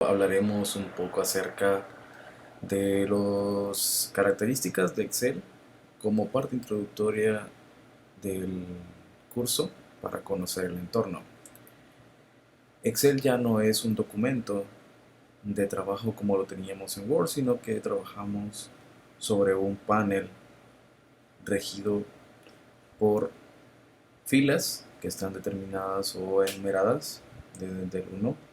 Hablaremos un poco acerca de las características de Excel como parte introductoria del curso para conocer el entorno. Excel ya no es un documento de trabajo como lo teníamos en Word, sino que trabajamos sobre un panel regido por filas que están determinadas o enumeradas desde el 1,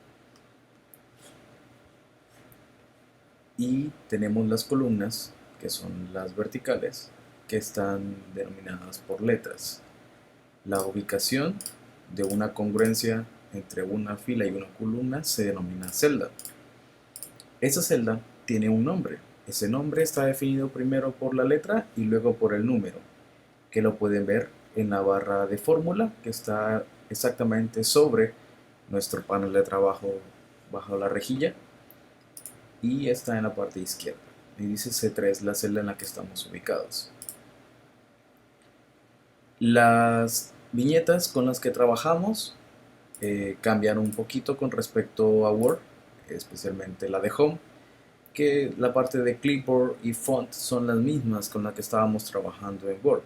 y tenemos las columnas, que son las verticales, que están denominadas por letras. La ubicación de una congruencia entre una fila y una columna se denomina celda. Esa celda tiene un nombre. Ese nombre está definido primero por la letra y luego por el número, que lo pueden ver en la barra de fórmula que está exactamente sobre nuestro panel de trabajo bajo la rejilla, y está en la parte izquierda. Y dice C3, la celda en la que estamos ubicados. Las viñetas con las que trabajamos cambian un poquito con respecto a Word, especialmente la de Home, que la parte de clipboard y font son las mismas con las que estábamos trabajando en Word,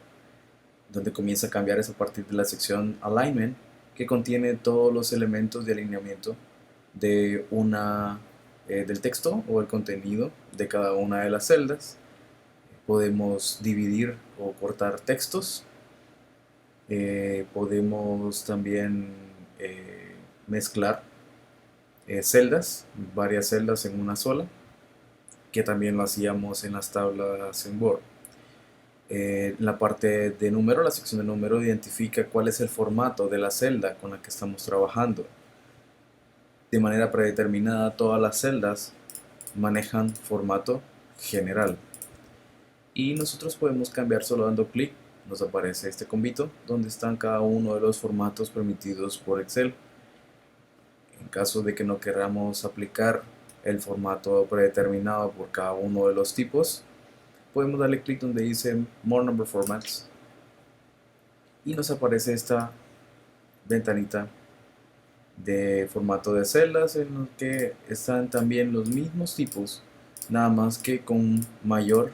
donde comienza a cambiar es a partir de la sección Alignment, que contiene todos los elementos de alineamiento de del texto o el contenido de cada una de las celdas. Podemos dividir o cortar textos. Podemos también mezclar celdas, varias celdas en una sola, que también lo hacíamos en las tablas en Word. La parte de número, la sección de número identifica cuál es el formato de la celda con la que estamos trabajando. De manera predeterminada, todas las celdas manejan formato general. Y nosotros podemos cambiar solo dando clic. Nos aparece este combito donde están cada uno de los formatos permitidos por Excel. En caso de que no queramos aplicar el formato predeterminado por cada uno de los tipos, podemos darle clic donde dice More Number Formats y nos aparece esta ventanita de formato de celdas en los que están también los mismos tipos, nada más que con mayor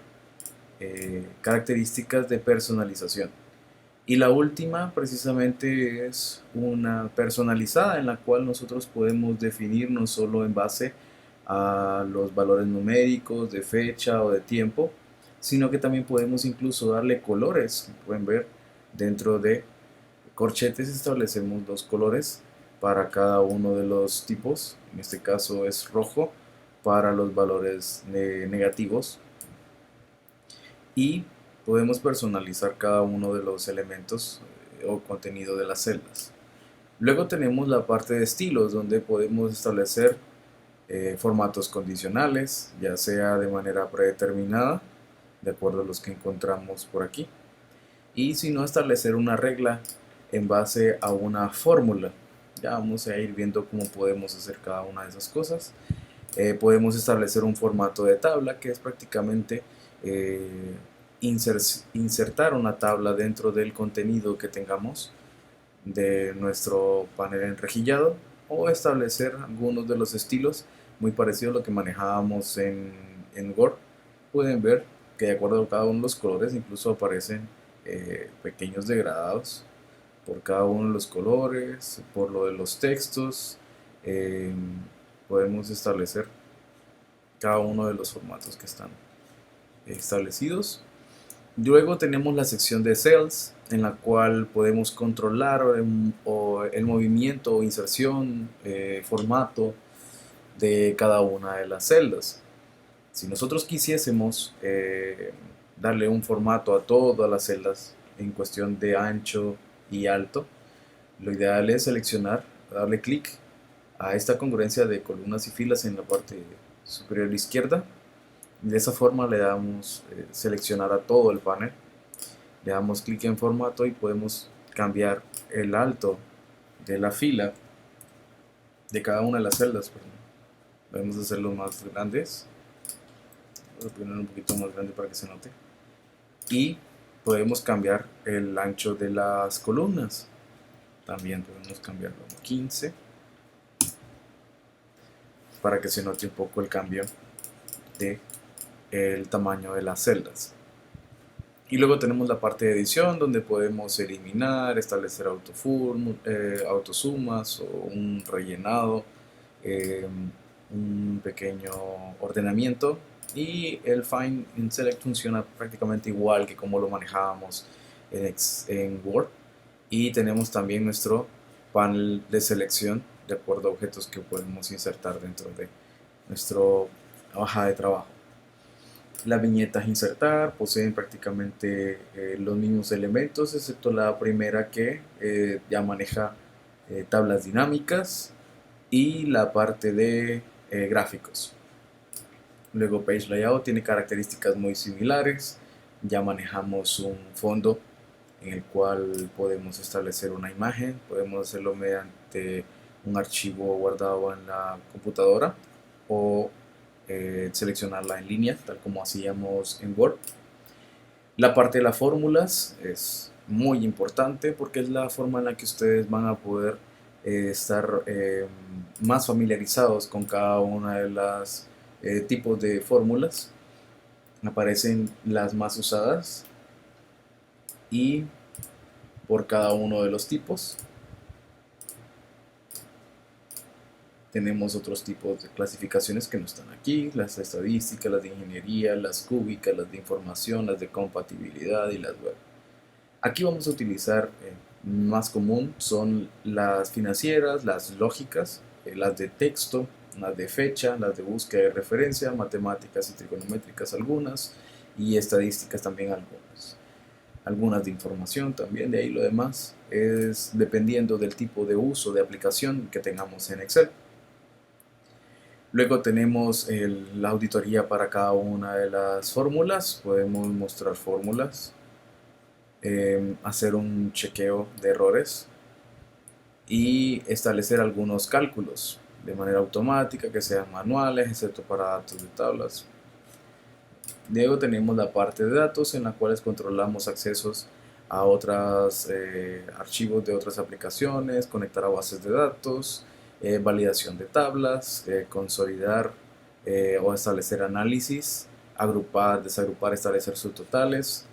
características de personalización. Y la última precisamente es una personalizada en la cual nosotros podemos definir no solo en base a los valores numéricos de fecha o de tiempo, sino que también podemos incluso darle colores. Pueden ver dentro de corchetes establecemos dos colores para cada uno de los tipos. En este caso es rojo para los valores negativos, y podemos personalizar cada uno de los elementos o contenido de las celdas. Luego tenemos la parte de estilos, donde podemos establecer formatos condicionales, ya sea de manera predeterminada, de acuerdo a los que encontramos por aquí, y si no, establecer una regla en base a una fórmula. Ya vamos a ir viendo cómo podemos hacer cada una de esas cosas. Podemos establecer un formato de tabla, que es prácticamente insertar una tabla dentro del contenido que tengamos de nuestro panel enrejillado, o establecer algunos de los estilos muy parecidos a lo que manejábamos en Word. Pueden ver que de acuerdo a cada uno de los colores incluso aparecen pequeños degradados por cada uno de los colores, por lo de los textos. eh, Podemos establecer cada uno de los formatos que están establecidos. Luego tenemos la sección de Cells, en la cual podemos controlar el movimiento o inserción, formato de cada una de las celdas. Si nosotros quisiésemos darle un formato a todas las celdas en cuestión de ancho y alto, lo ideal es seleccionar, darle clic a esta congruencia de columnas y filas en la parte superior izquierda. De esa forma le damos seleccionar a todo el panel, le damos clic en formato y podemos cambiar el alto de la fila de cada una de las celdas. Podemos hacerlo más grandes, voy a poner un poquito más grande para que se note, y podemos cambiar el ancho de las columnas. También podemos cambiarlo a 15. para que se note un poco el cambio de el tamaño de las celdas. Y luego tenemos la parte de edición donde podemos eliminar, establecer autosumas o un rellenado, eh, un pequeño ordenamiento, y el Find and Select funciona prácticamente igual que como lo manejábamos en Word. Y tenemos también nuestro panel de selección de acuerdo a objetos que podemos insertar dentro de nuestra hoja de trabajo. Las viñetas insertar poseen prácticamente los mismos elementos, excepto la primera que ya maneja tablas dinámicas y la parte de gráficos. Luego Page Layout tiene características muy similares. Ya manejamos un fondo en el cual podemos establecer una imagen. Podemos hacerlo mediante un archivo guardado en la computadora o seleccionarla en línea, tal como hacíamos en Word. La parte de las fórmulas es muy importante porque es la forma en la que ustedes van a poder estar más familiarizados con cada una de las tipos de fórmulas. Aparecen las más usadas y por cada uno de los tipos tenemos otros tipos de clasificaciones que no están aquí: las estadísticas, las de ingeniería, las cúbicas, las de información, las de compatibilidad y las web. Aquí vamos a utilizar más común son las financieras, las lógicas, las de texto, las de fecha, las de búsqueda de referencia, matemáticas y trigonométricas algunas, y estadísticas también algunas de información también. De ahí lo demás es dependiendo del tipo de uso de aplicación que tengamos en Excel. Luego tenemos la auditoría para cada una de las fórmulas. Podemos mostrar fórmulas, hacer un chequeo de errores y establecer algunos cálculos de manera automática que sean manuales, excepto para datos de tablas. Luego tenemos la parte de datos en la cual controlamos accesos a otros archivos de otras aplicaciones, conectar a bases de datos, validación de tablas, consolidar o establecer análisis, agrupar, desagrupar, establecer subtotales.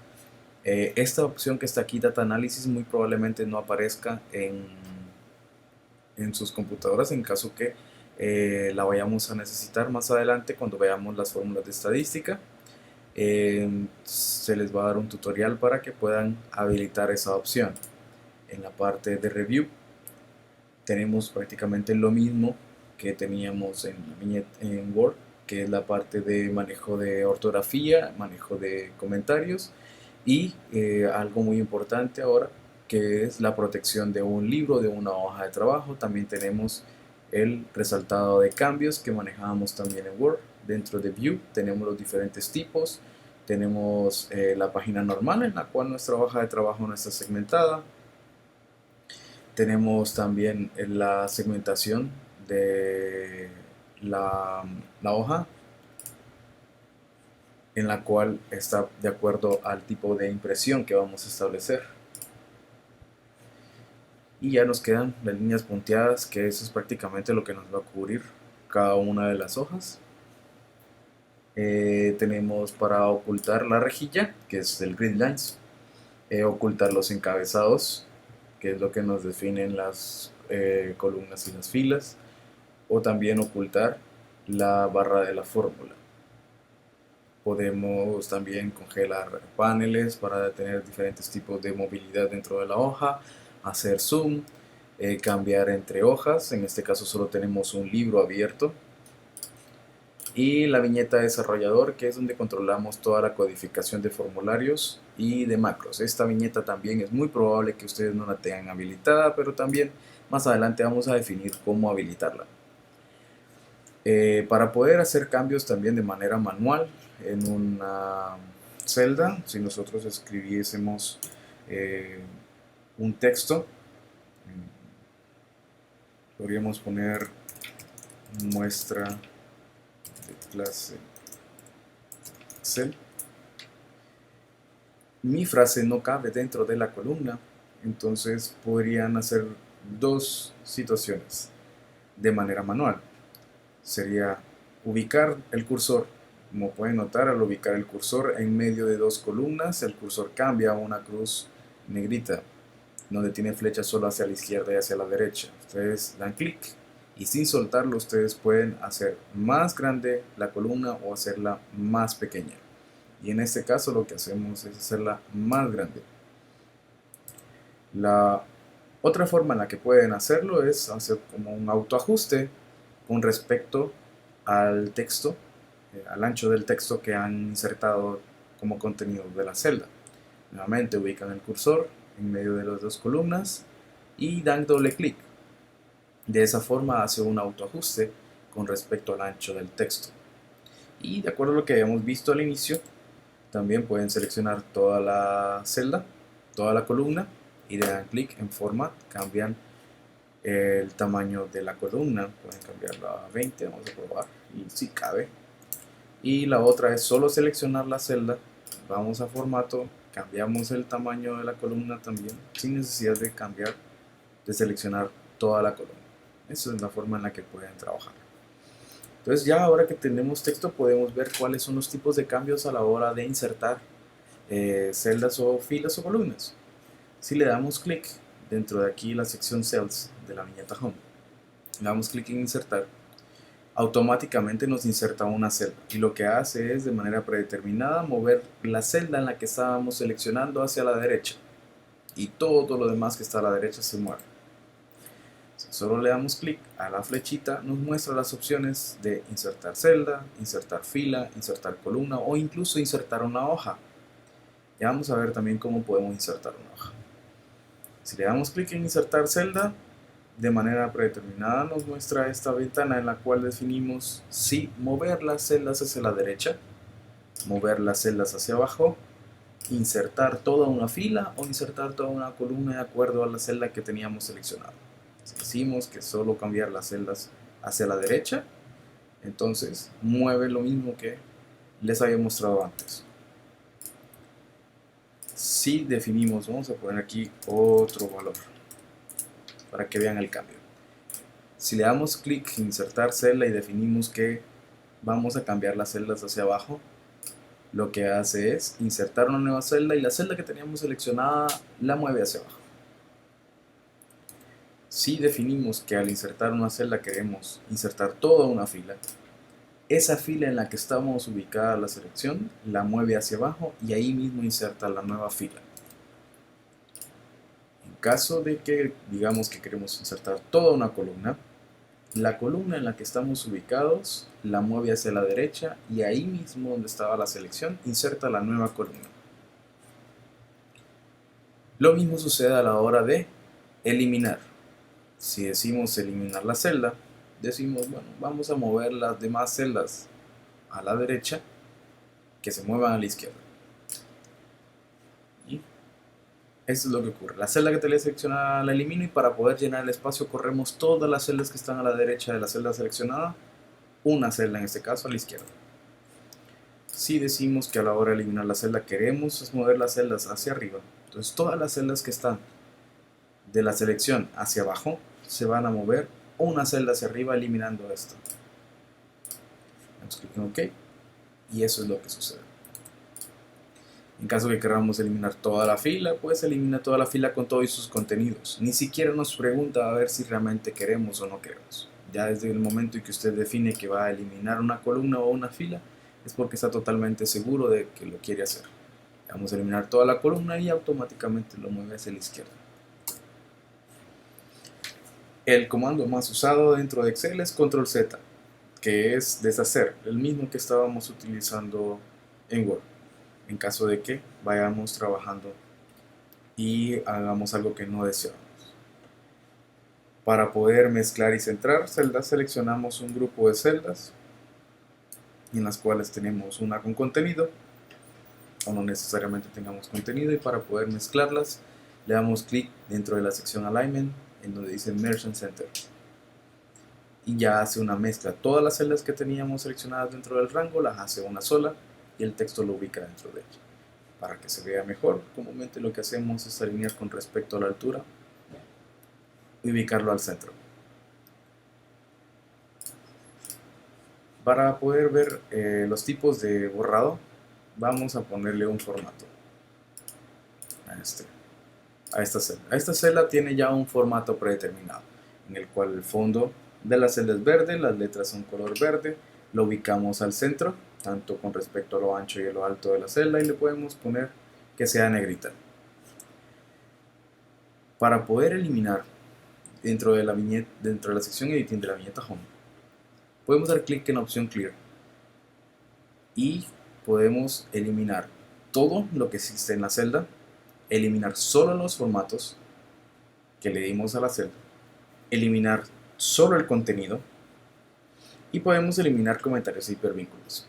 Esta opción que está aquí, Data Analysis, muy probablemente no aparezca en sus computadoras en caso que la vayamos a necesitar más adelante cuando veamos las fórmulas de estadística. Se les va a dar un tutorial para que puedan habilitar esa opción. En la parte de review tenemos prácticamente lo mismo que teníamos en Word, que es la parte de manejo de ortografía, manejo de comentarios y algo muy importante ahora, que es la protección de un libro, de una hoja de trabajo. También tenemos el resaltado de cambios que manejábamos también en Word. Dentro de View tenemos los diferentes tipos. Tenemos la página normal en la cual nuestra hoja de trabajo no está segmentada. Tenemos también la segmentación de la hoja, en la cual está de acuerdo al tipo de impresión que vamos a establecer. Y ya nos quedan las líneas punteadas, que eso es prácticamente lo que nos va a cubrir cada una de las hojas. Tenemos para ocultar la rejilla, que es el grid lines, ocultar los encabezados, que es lo que nos definen las columnas y las filas, o también ocultar la barra de la fórmula. Podemos también congelar paneles para tener diferentes tipos de movilidad dentro de la hoja, hacer zoom, cambiar entre hojas. En este caso solo tenemos un libro abierto. Y la viñeta desarrollador, que es donde controlamos toda la codificación de formularios y de macros. Esta viñeta también es muy probable que ustedes no la tengan habilitada, pero también más adelante vamos a definir cómo habilitarla. Para poder hacer cambios también de manera manual en una celda, si nosotros escribiésemos un texto, podríamos poner muestra de clase Excel. Mi frase no cabe dentro de la columna, entonces podrían hacer dos situaciones de manera manual. sería ubicar el cursor. Como pueden notar, al ubicar el cursor en medio de dos columnas, el cursor cambia a una cruz negrita, donde tiene flechas solo hacia la izquierda y hacia la derecha. Ustedes dan clic y sin soltarlo ustedes pueden hacer más grande la columna o hacerla más pequeña. Y en este caso lo que hacemos es hacerla más grande. La otra forma en la que pueden hacerlo es hacer como un autoajuste con respecto al texto, al ancho del texto que han insertado como contenido de la celda. Nuevamente ubican el cursor en medio de las dos columnas y dan doble clic. De esa forma hace un autoajuste con respecto al ancho del texto. Y de acuerdo a lo que habíamos visto al inicio, también pueden seleccionar toda la celda, toda la columna y le dan clic en Format, cambian el tamaño de la columna, pueden cambiarlo a 20, vamos a probar y si cabe. Y la otra es solo seleccionar la celda, vamos a formato, cambiamos el tamaño de la columna también sin necesidad de cambiar, de seleccionar toda la columna. Esa es la forma en la que pueden trabajar. Entonces ya ahora que tenemos texto podemos ver cuáles son los tipos de cambios a la hora de insertar celdas o filas o columnas. Si le damos clic dentro de aquí la sección Cells de la viñeta Home, le damos clic en insertar, automáticamente nos inserta una celda y lo que hace es de manera predeterminada mover la celda en la que estábamos seleccionando hacia la derecha y todo lo demás que está a la derecha se mueve. Si solo le damos clic a la flechita nos muestra las opciones de insertar celda, insertar fila, insertar columna o incluso insertar una hoja. Ya vamos a ver también cómo podemos insertar una hoja. Si le damos clic en insertar celda, de manera predeterminada nos muestra esta ventana en la cual definimos si mover las celdas hacia la derecha, mover las celdas hacia abajo, insertar toda una fila o insertar toda una columna de acuerdo a la celda que teníamos seleccionada. Si decimos que solo cambiar las celdas hacia la derecha, entonces mueve lo mismo que les había mostrado antes. Si definimos, vamos a poner aquí otro valor para que vean el cambio. Si le damos clic en insertar celda y definimos que vamos a cambiar las celdas hacia abajo, lo que hace es insertar una nueva celda y la celda que teníamos seleccionada la mueve hacia abajo. Si definimos que al insertar una celda queremos insertar toda una fila, esa fila en la que estamos ubicada la selección la mueve hacia abajo y ahí mismo inserta la nueva fila. En caso de que digamos que queremos insertar toda una columna, la columna en la que estamos ubicados la mueve hacia la derecha y ahí mismo donde estaba la selección inserta la nueva columna. Lo mismo sucede a la hora de eliminar. Si decimos eliminar la celda, decimos, bueno, vamos a mover las demás celdas a la derecha que se muevan a la izquierda. Y eso es lo que ocurre. La celda que tenía seleccionada la elimino y para poder llenar el espacio corremos todas las celdas que están a la derecha de la celda seleccionada, una celda en este caso a la izquierda. Si decimos que a la hora de eliminar la celda queremos mover las celdas hacia arriba, entonces todas las celdas que están de la selección hacia abajo se van a mover una celda hacia arriba eliminando esto. Damos clic en OK y eso es lo que sucede. En caso que queramos eliminar toda la fila, pues elimina toda la fila con todos sus contenidos. Ni siquiera nos pregunta a ver si realmente queremos o no queremos. Ya desde el momento en que usted define que va a eliminar una columna o una fila, es porque está totalmente seguro de que lo quiere hacer. Vamos a eliminar toda la columna y automáticamente lo mueve hacia la izquierda. El comando más usado dentro de Excel es Control Z, que es deshacer, el mismo que estábamos utilizando en Word, en caso de que vayamos trabajando y hagamos algo que no deseamos. Para poder mezclar y centrar celdas, seleccionamos un grupo de celdas en las cuales tenemos una con contenido o no necesariamente tengamos contenido, y para poder mezclarlas le damos clic dentro de la sección Alignment en donde dice Merge and Center y ya hace una mezcla. Todas las celdas que teníamos seleccionadas dentro del rango las hace una sola y el texto lo ubica dentro de ella. Para que se vea mejor, comúnmente lo que hacemos es alinear con respecto a la altura y ubicarlo al centro. Para poder ver los tipos de borrado, vamos a ponerle un formato a esta celda. Esta celda tiene ya un formato predeterminado, en el cual el fondo de la celda es verde, las letras son color verde, lo ubicamos al centro, tanto con respecto a lo ancho y a lo alto de la celda, y le podemos poner que sea negrita. Para poder eliminar dentro de la sección Editing de la viñeta Home, podemos dar clic en la opción Clear y podemos eliminar todo lo que existe en la celda, eliminar solo los formatos que le dimos a la celda, eliminar solo el contenido y podemos eliminar comentarios e hipervínculos.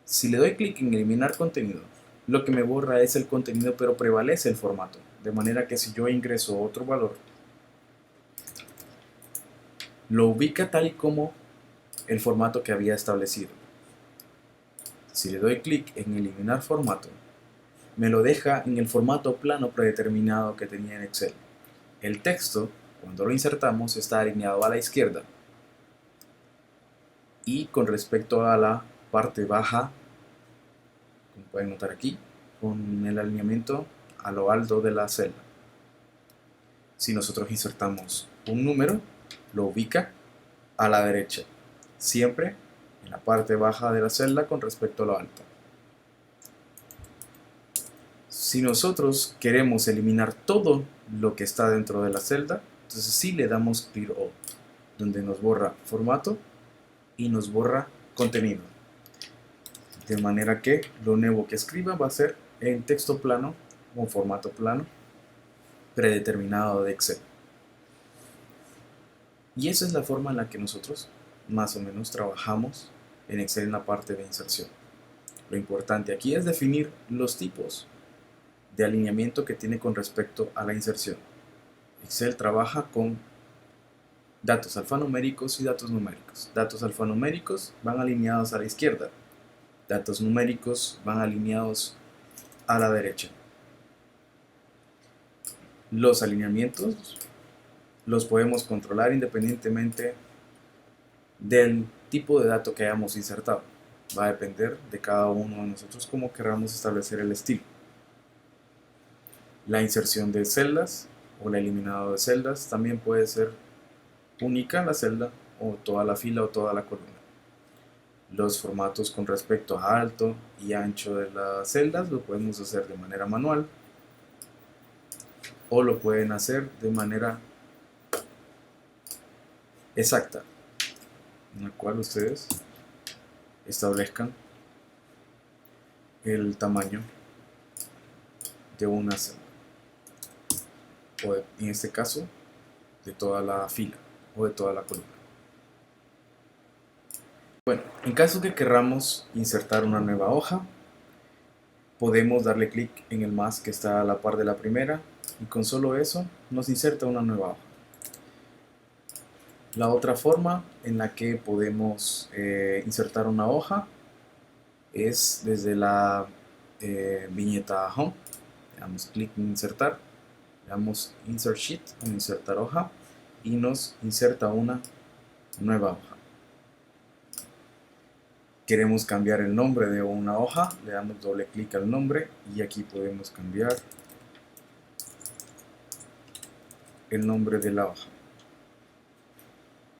Si le doy clic en eliminar contenido, lo que me borra es el contenido, pero prevalece el formato, de manera que si yo ingreso otro valor, lo ubica tal y como el formato que había establecido. Si le doy clic en eliminar formato, me lo deja en el formato plano predeterminado que tenía en Excel. El texto, cuando lo insertamos, está alineado a la izquierda. Y con respecto a la parte baja, como pueden notar aquí, con el alineamiento a lo alto de la celda. Si nosotros insertamos un número, lo ubica a la derecha, siempre en la parte baja de la celda con respecto a lo alto. Si nosotros queremos eliminar todo lo que está dentro de la celda, entonces sí le damos Clear All, donde nos borra formato y nos borra contenido. De manera que lo nuevo que escriba va a ser en texto plano o formato plano predeterminado de Excel. Y esa es la forma en la que nosotros más o menos trabajamos en Excel en la parte de inserción. Lo importante aquí es definir los tipos de alineamiento que tiene con respecto a la inserción. Excel trabaja con datos alfanuméricos y datos numéricos. Datos alfanuméricos van alineados a la izquierda. Datos numéricos van alineados a la derecha. Los alineamientos los podemos controlar independientemente del tipo de dato que hayamos insertado. Va a depender de cada uno de nosotros cómo queramos establecer el estilo. La inserción de celdas o el eliminado de celdas también puede ser única en la celda o toda la fila o toda la columna. Los formatos con respecto a alto y ancho de las celdas lo podemos hacer de manera manual o lo pueden hacer de manera exacta, en la cual ustedes establezcan el tamaño de una celda, o en este caso de toda la fila o de toda la columna. Bueno, en caso que querramos insertar una nueva hoja, podemos darle clic en el más que está a la par de la primera y con solo eso nos inserta una nueva hoja. La otra forma en la que podemos insertar una hoja es desde la viñeta Home. Le damos clic en insertar, le damos Insert Sheet o insertar hoja y nos inserta una nueva hoja. Queremos cambiar el nombre de una hoja, le damos doble clic al nombre y aquí podemos cambiar el nombre de la hoja.